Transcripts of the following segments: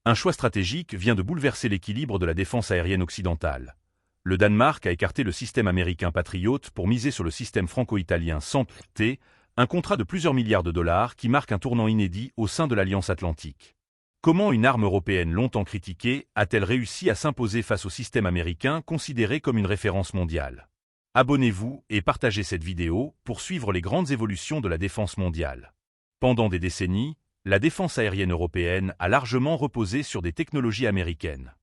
Un choix stratégique vient de bouleverser l'équilibre de la défense aérienne occidentale. Le Danemark a écarté le système américain Patriot pour miser sur le système franco-italien SAMP-T, un contrat de plusieurs milliards de dollars qui marque un tournant inédit au sein de l'Alliance Atlantique. Comment une arme européenne longtemps critiquée a-t-elle réussi à s'imposer face au système américain considéré comme une référence mondiale? Abonnez-vous et partagez cette vidéo pour suivre les grandes évolutions de la défense mondiale. Pendant des décennies, la défense aérienne européenne a largement reposé sur des technologies américaines.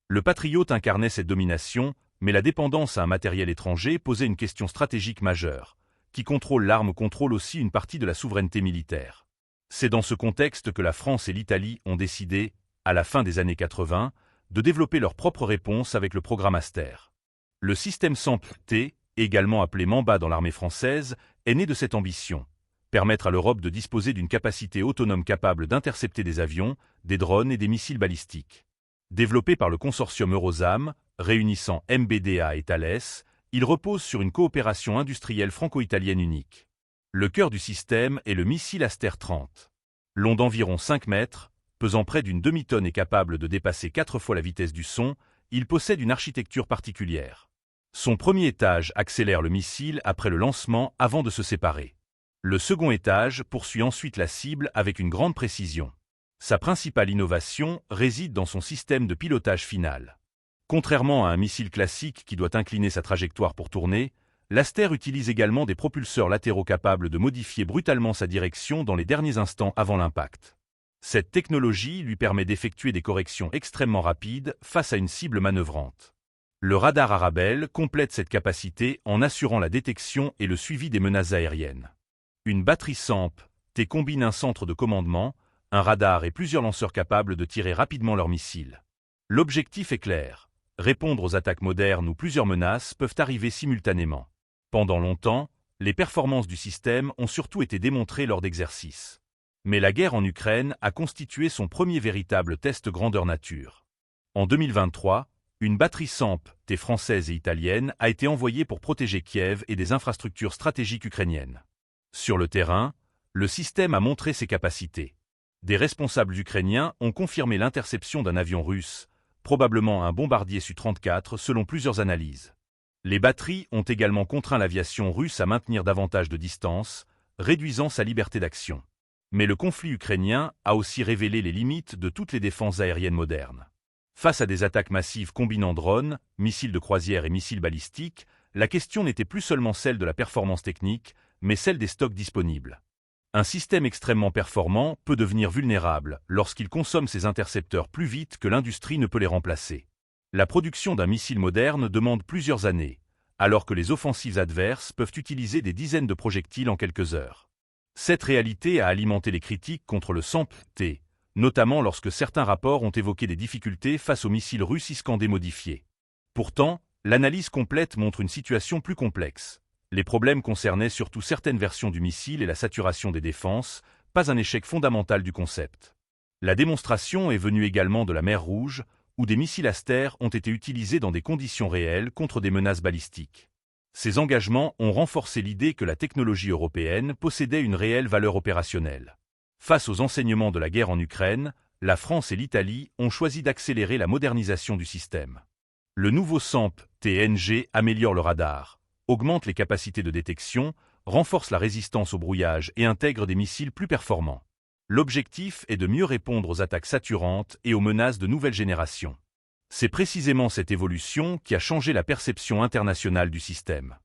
Le Patriot incarnait cette domination, mais la dépendance à un matériel étranger posait une question stratégique majeure. Qui contrôle l'arme contrôle aussi une partie de la souveraineté militaire. C'est dans ce contexte que la France et l'Italie ont décidé, à la fin des années 80, de développer leur propre réponse avec le programme Aster. Le système SAMP-T, également appelé Mamba dans l'armée française, est né de cette ambition. Permettre à l'Europe de disposer d'une capacité autonome capable d'intercepter des avions, des drones et des missiles balistiques. Développé par le consortium Eurosam, réunissant MBDA et Thales, il repose sur une coopération industrielle franco-italienne unique. Le cœur du système est le missile Aster 30. Long d'environ 5 mètres, pesant près d'une demi-tonne et capable de dépasser 4 fois la vitesse du son, il possède une architecture particulière. Son premier étage accélère le missile après le lancement avant de se séparer. Le second étage poursuit ensuite la cible avec une grande précision. Sa principale innovation réside dans son système de pilotage final. Contrairement à un missile classique qui doit incliner sa trajectoire pour tourner, l'Aster utilise également des propulseurs latéraux capables de modifier brutalement sa direction dans les derniers instants avant l'impact. Cette technologie lui permet d'effectuer des corrections extrêmement rapides face à une cible manœuvrante. Le radar Arabelle complète cette capacité en assurant la détection et le suivi des menaces aériennes. Une batterie SAMP-T combine un centre de commandement, un radar et plusieurs lanceurs capables de tirer rapidement leurs missiles. L'objectif est clair, répondre aux attaques modernes où plusieurs menaces peuvent arriver simultanément. Pendant longtemps, les performances du système ont surtout été démontrées lors d'exercices. Mais la guerre en Ukraine a constitué son premier véritable test grandeur nature. En 2023, une batterie SAMP-T française et italienne a été envoyée pour protéger Kiev et des infrastructures stratégiques ukrainiennes. Sur le terrain, le système a montré ses capacités. Des responsables ukrainiens ont confirmé l'interception d'un avion russe, probablement un bombardier Su-34 selon plusieurs analyses. Les batteries ont également contraint l'aviation russe à maintenir davantage de distance, réduisant sa liberté d'action. Mais le conflit ukrainien a aussi révélé les limites de toutes les défenses aériennes modernes. Face à des attaques massives combinant drones, missiles de croisière et missiles balistiques, la question n'était plus seulement celle de la performance technique, mais celle des stocks disponibles. Un système extrêmement performant peut devenir vulnérable lorsqu'il consomme ses intercepteurs plus vite que l'industrie ne peut les remplacer. La production d'un missile moderne demande plusieurs années, alors que les offensives adverses peuvent utiliser des dizaines de projectiles en quelques heures. Cette réalité a alimenté les critiques contre le SAMP-T, notamment lorsque certains rapports ont évoqué des difficultés face aux missiles russes Iskander modifiés. Pourtant, l'analyse complète montre une situation plus complexe. Les problèmes concernaient surtout certaines versions du missile et la saturation des défenses, pas un échec fondamental du concept. La démonstration est venue également de la mer Rouge, où des missiles Aster ont été utilisés dans des conditions réelles contre des menaces balistiques. Ces engagements ont renforcé l'idée que la technologie européenne possédait une réelle valeur opérationnelle. Face aux enseignements de la guerre en Ukraine, la France et l'Italie ont choisi d'accélérer la modernisation du système. Le nouveau SAMP-T améliore le radar, augmente les capacités de détection, renforce la résistance au brouillage et intègre des missiles plus performants. L'objectif est de mieux répondre aux attaques saturantes et aux menaces de nouvelle génération. C'est précisément cette évolution qui a changé la perception internationale du système.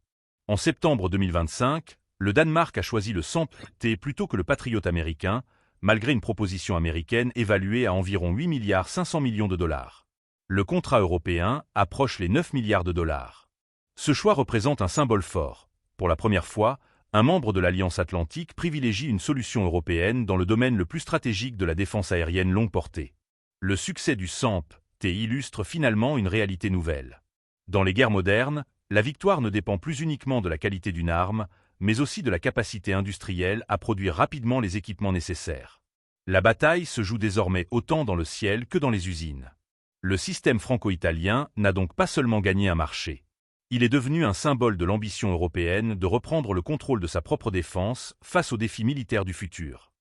En septembre 2025, le Danemark a choisi le SAMP-T plutôt que le Patriot américain, malgré une proposition américaine évaluée à environ 8,5 milliards de dollars. Le contrat européen approche les 9 milliards de dollars. Ce choix représente un symbole fort. Pour la première fois, un membre de l'Alliance Atlantique privilégie une solution européenne dans le domaine le plus stratégique de la défense aérienne longue portée. Le succès du SAMP-T illustre finalement une réalité nouvelle. Dans les guerres modernes, la victoire ne dépend plus uniquement de la qualité d'une arme, mais aussi de la capacité industrielle à produire rapidement les équipements nécessaires. La bataille se joue désormais autant dans le ciel que dans les usines. Le système franco-italien n'a donc pas seulement gagné un marché. Il est devenu un symbole de l'ambition européenne de reprendre le contrôle de sa propre défense face aux défis militaires du futur.